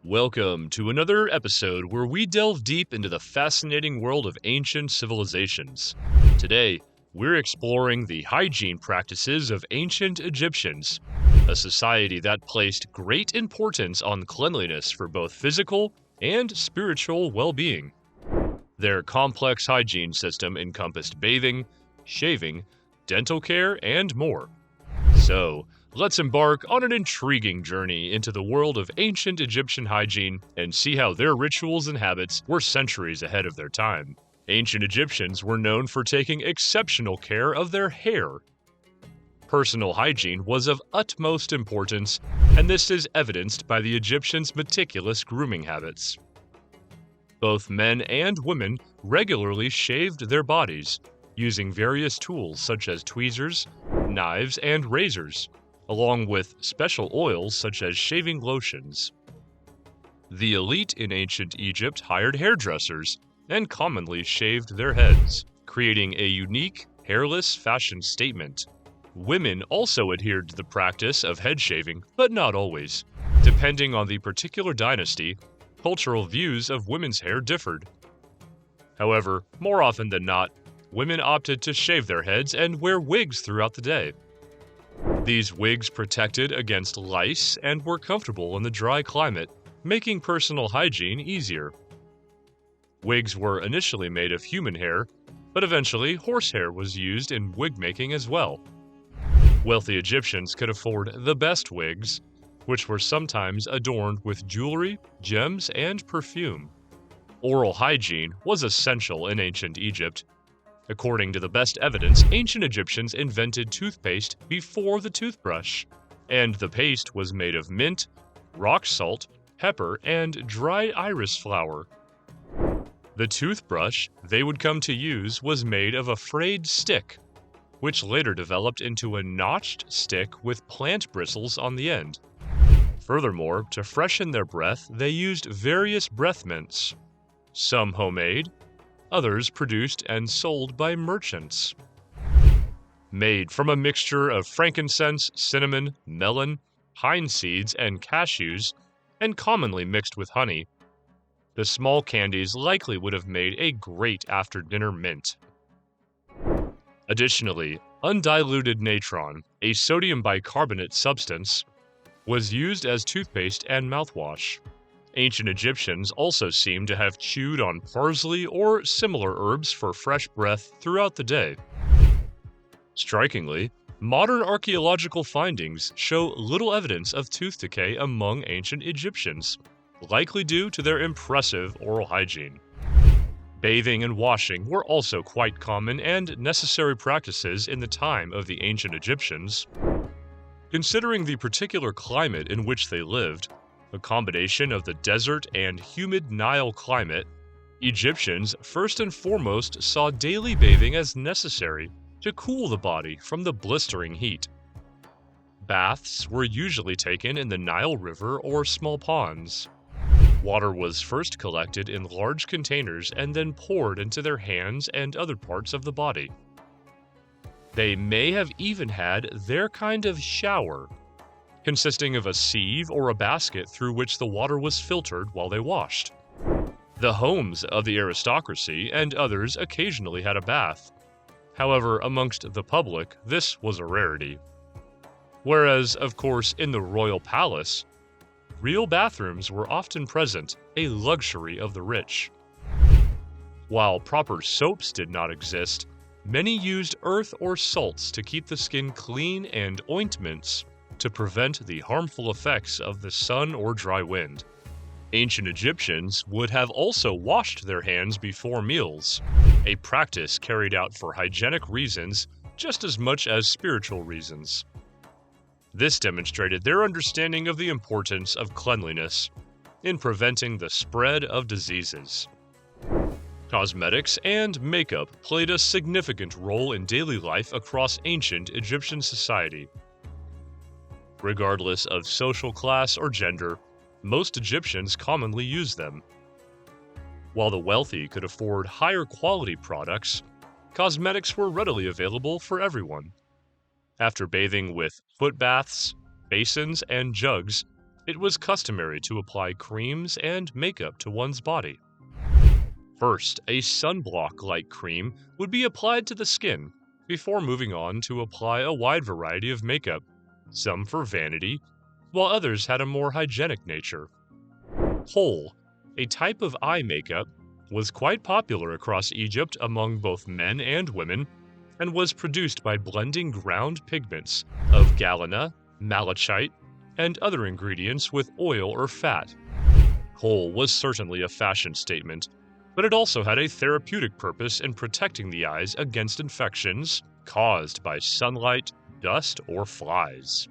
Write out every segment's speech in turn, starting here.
Welcome to another episode where we delve deep into the fascinating world of ancient civilizations. Today, we're exploring the hygiene practices of ancient Egyptians, a society that placed great importance on cleanliness for both physical and spiritual well-being. Their complex hygiene system encompassed bathing, shaving, dental care, and more. So, let's embark on an intriguing journey into the world of ancient Egyptian hygiene and see how their rituals and habits were centuries ahead of their time. Ancient Egyptians were known for taking exceptional care of their hair. Personal hygiene was of utmost importance, and this is evidenced by the Egyptians' meticulous grooming habits. Both men and women regularly shaved their bodies, using various tools such as tweezers, knives, and razors, along with special oils such as shaving lotions. The elite in ancient Egypt hired hairdressers and commonly shaved their heads, creating a unique, hairless fashion statement. Women also adhered to the practice of head shaving, but not always. Depending on the particular dynasty, cultural views of women's hair differed. However, more often than not, women opted to shave their heads and wear wigs throughout the day. These wigs protected against lice and were comfortable in the dry climate, making personal hygiene easier. Wigs were initially made of human hair, but eventually horsehair was used in wig making as well. Wealthy Egyptians could afford the best wigs, which were sometimes adorned with jewelry, gems, and perfume. Oral hygiene was essential in ancient Egypt. According to the best evidence, ancient Egyptians invented toothpaste before the toothbrush, and the paste was made of mint, rock salt, pepper, and dried iris flower. The toothbrush they would come to use was made of a frayed stick, which later developed into a notched stick with plant bristles on the end. Furthermore, to freshen their breath, they used various breath mints, some homemade, others produced and sold by merchants. Made from a mixture of frankincense, cinnamon, melon, pine seeds, and cashews, and commonly mixed with honey, the small candies likely would have made a great after-dinner mint. Additionally, undiluted natron, a sodium bicarbonate substance, was used as toothpaste and mouthwash. Ancient Egyptians also seem to have chewed on parsley or similar herbs for fresh breath throughout the day. Strikingly, modern archaeological findings show little evidence of tooth decay among ancient Egyptians, likely due to their impressive oral hygiene. Bathing and washing were also quite common and necessary practices in the time of the ancient Egyptians. Considering the particular climate in which they lived, a combination of the desert and humid Nile climate, Egyptians first and foremost saw daily bathing as necessary to cool the body from the blistering heat. Baths were usually taken in the Nile River or small ponds. Water was first collected in large containers and then poured into their hands and other parts of the body. They may have even had their kind of shower, consisting of a sieve or a basket through which the water was filtered while they washed. The homes of the aristocracy and others occasionally had a bath. However, amongst the public, this was a rarity. Whereas, of course, in the royal palace, real bathrooms were often present, a luxury of the rich. While proper soaps did not exist, many used earth or salts to keep the skin clean and ointments to prevent the harmful effects of the sun or dry wind. Ancient Egyptians would have also washed their hands before meals, a practice carried out for hygienic reasons just as much as spiritual reasons. This demonstrated their understanding of the importance of cleanliness in preventing the spread of diseases. Cosmetics and makeup played a significant role in daily life across ancient Egyptian society. Regardless of social class or gender, most Egyptians commonly used them. While the wealthy could afford higher quality products, cosmetics were readily available for everyone. After bathing with foot baths, basins, and jugs, it was customary to apply creams and makeup to one's body. First, a sunblock-like cream would be applied to the skin before moving on to apply a wide variety of makeup, some for vanity, while others had a more hygienic nature. Kohl, a type of eye makeup, was quite popular across Egypt among both men and women, and was produced by blending ground pigments of galena, malachite, and other ingredients with oil or fat. Kohl was certainly a fashion statement, but it also had a therapeutic purpose in protecting the eyes against infections caused by sunlight, dust, or flies.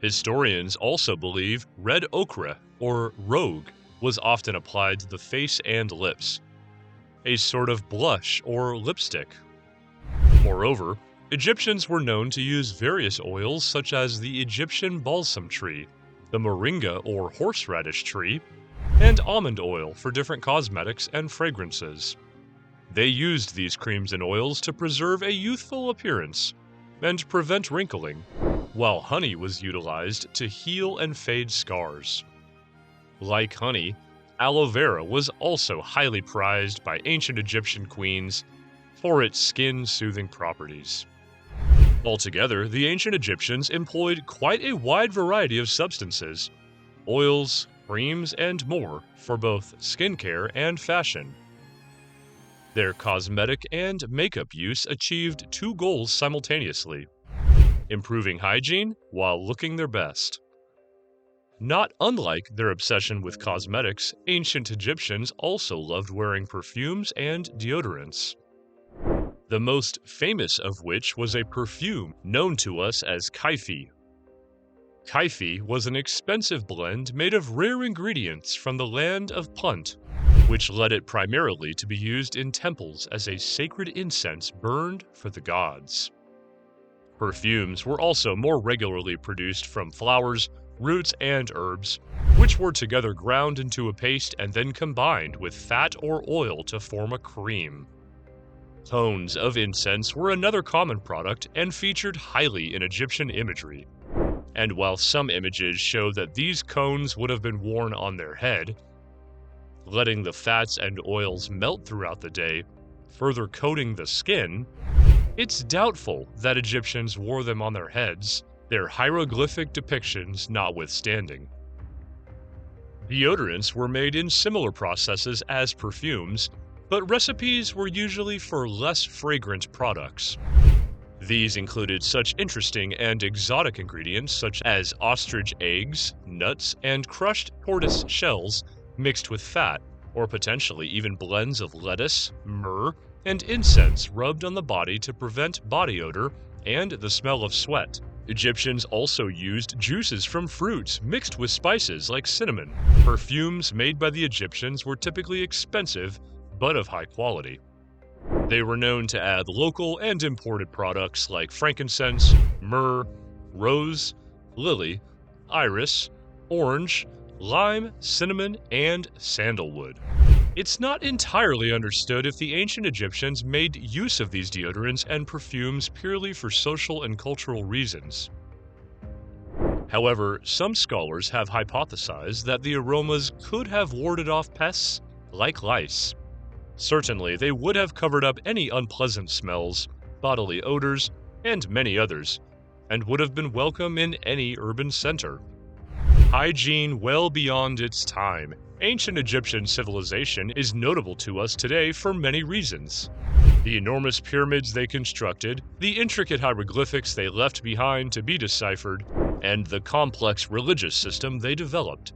Historians also believe red ochre, or rogue, was often applied to the face and lips, a sort of blush or lipstick. Moreover, Egyptians were known to use various oils such as the Egyptian balsam tree, the moringa or horseradish tree, and almond oil for different cosmetics and fragrances. They used these creams and oils to preserve a youthful appearance and prevent wrinkling, while honey was utilized to heal and fade scars. Like honey, aloe vera was also highly prized by ancient Egyptian queens for its skin-soothing properties. Altogether, the ancient Egyptians employed quite a wide variety of substances, oils, creams, and more for both skincare and fashion. Their cosmetic and makeup use achieved two goals simultaneously: improving hygiene while looking their best. Not unlike their obsession with cosmetics, ancient Egyptians also loved wearing perfumes and deodorants. The most famous of which was a perfume known to us as kaifi. Kaifi was an expensive blend made of rare ingredients from the land of Punt, which led it primarily to be used in temples as a sacred incense burned for the gods. Perfumes were also more regularly produced from flowers, roots, and herbs, which were together ground into a paste and then combined with fat or oil to form a cream. Cones of incense were another common product and featured highly in Egyptian imagery. And while some images show that these cones would have been worn on their head, letting the fats and oils melt throughout the day, further coating the skin, it's doubtful that Egyptians wore them on their heads, their hieroglyphic depictions notwithstanding. Deodorants were made in similar processes as perfumes, but recipes were usually for less fragrant products. These included such interesting and exotic ingredients such as ostrich eggs, nuts, and crushed tortoise shells mixed with fat, or potentially even blends of lettuce, myrrh, and incense rubbed on the body to prevent body odor and the smell of sweat. Egyptians also used juices from fruits mixed with spices like cinnamon. Perfumes made by the Egyptians were typically expensive, but of high quality. They were known to add local and imported products like frankincense, myrrh, rose, lily, iris, orange, lime, cinnamon, and sandalwood. It's not entirely understood if the ancient Egyptians made use of these deodorants and perfumes purely for social and cultural reasons. However, some scholars have hypothesized that the aromas could have warded off pests like lice. Certainly, they would have covered up any unpleasant smells, bodily odors, and many others, and would have been welcome in any urban center. Hygiene well beyond its time, ancient Egyptian civilization is notable to us today for many reasons. The enormous pyramids they constructed, the intricate hieroglyphics they left behind to be deciphered, and the complex religious system they developed.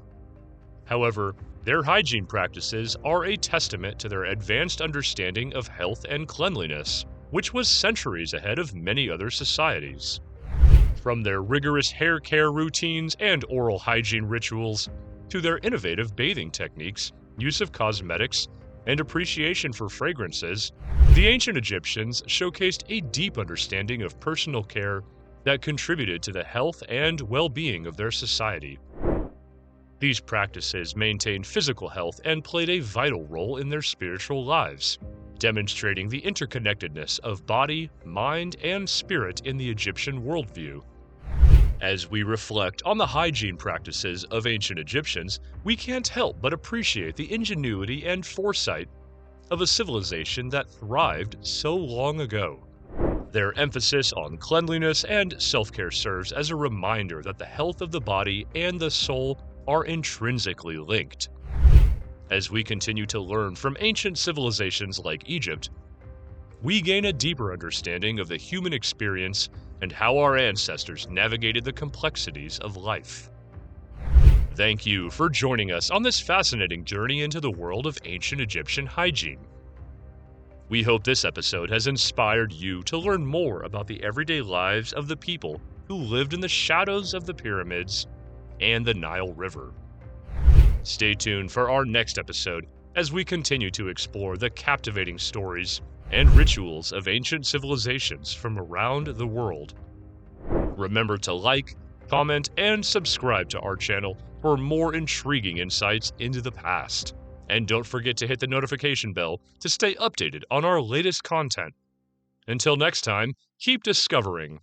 However, their hygiene practices are a testament to their advanced understanding of health and cleanliness, which was centuries ahead of many other societies. From their rigorous hair care routines and oral hygiene rituals, to their innovative bathing techniques, use of cosmetics, and appreciation for fragrances, the ancient Egyptians showcased a deep understanding of personal care that contributed to the health and well-being of their society. These practices maintained physical health and played a vital role in their spiritual lives, demonstrating the interconnectedness of body, mind, and spirit in the Egyptian worldview. As we reflect on the hygiene practices of ancient Egyptians, we can't help but appreciate the ingenuity and foresight of a civilization that thrived so long ago. Their emphasis on cleanliness and self-care serves as a reminder that the health of the body and the soul are intrinsically linked. As we continue to learn from ancient civilizations like Egypt, we gain a deeper understanding of the human experience and how our ancestors navigated the complexities of life. Thank you for joining us on this fascinating journey into the world of ancient Egyptian hygiene. We hope this episode has inspired you to learn more about the everyday lives of the people who lived in the shadows of the pyramids and the Nile River. Stay tuned for our next episode as we continue to explore the captivating stories and rituals of ancient civilizations from around the world. Remember to like, comment, and subscribe to our channel for more intriguing insights into the past. And don't forget to hit the notification bell to stay updated on our latest content. Until next time, keep discovering